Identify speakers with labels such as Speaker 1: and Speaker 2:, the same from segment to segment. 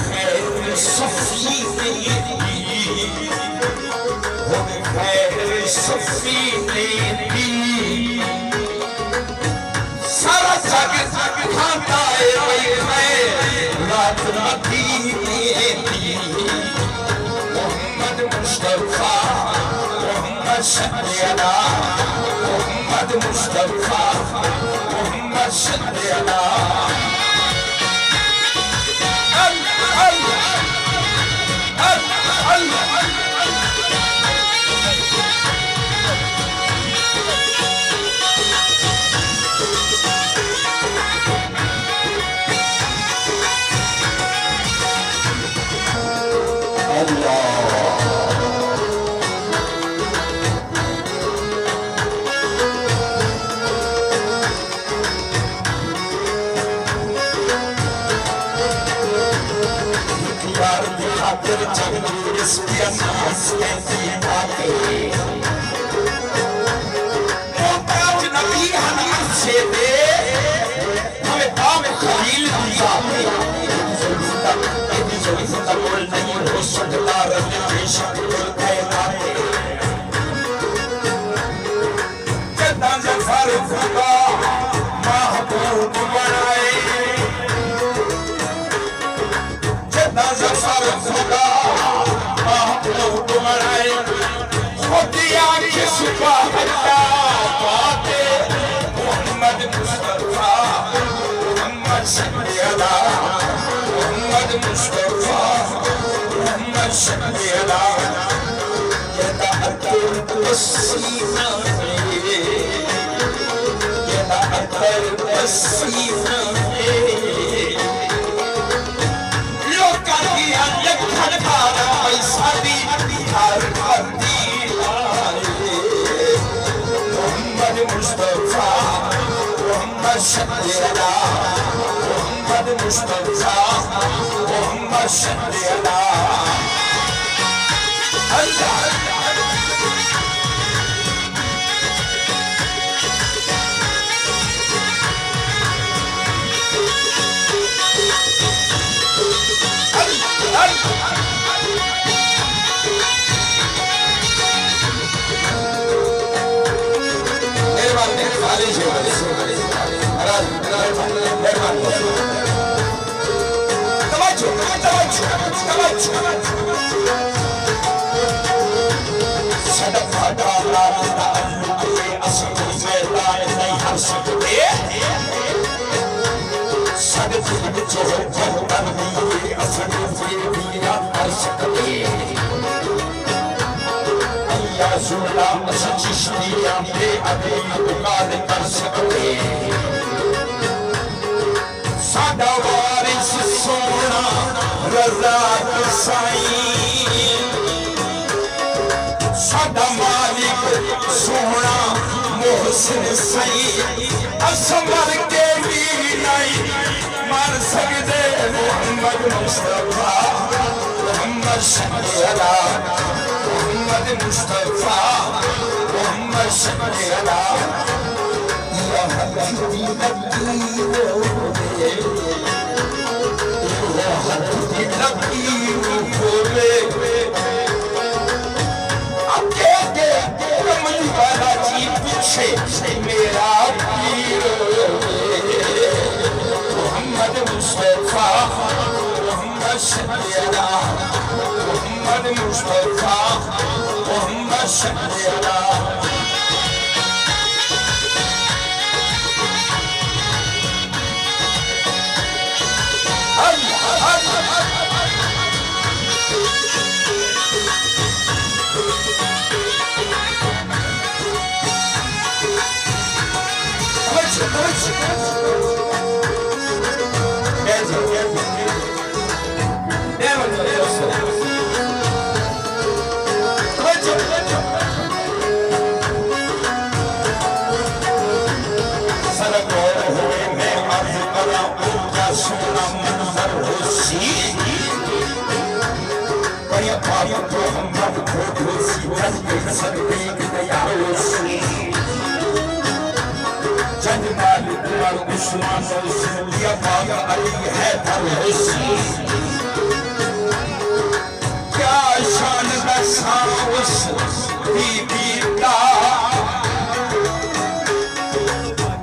Speaker 1: खैर सफीने दी, खैर सफीने दी, सारा जग खाता है रात मदीने दी। मोहम्मद मुस्तफा मोहम्मद सल्लल्लाहु मोहम्मद मुस्तफा मोहम्मद सल्लल्लाहु। बीबी का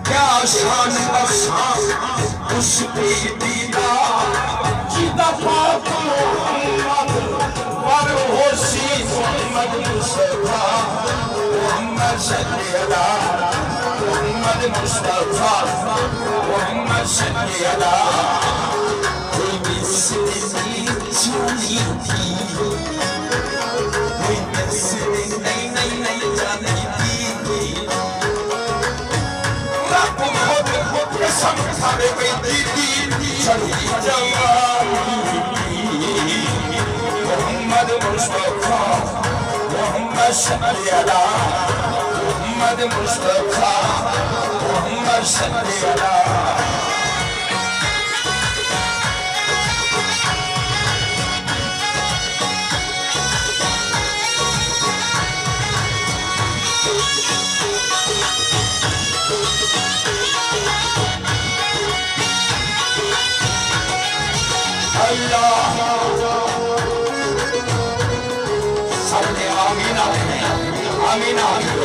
Speaker 1: क्या शान बशान उस बीबी का जिदा पाक मोहम्मद वर होशी मोहम्मद मुस्तफा मोहम्मद सल्ली अला मोहम्मद मुस्तफा मोहम्मद सल्ली अला कोई मिसरी जानी थी कोई मिसरी नहीं जानी थी रब खुद कसम खावे कोई दीदी चली जवानी मोहम्मद मुस्तफा मोहम्मद सल्ली अला मोहम्मद मुस्तफा मोहम्मद सल्ली अला Amina, Amina.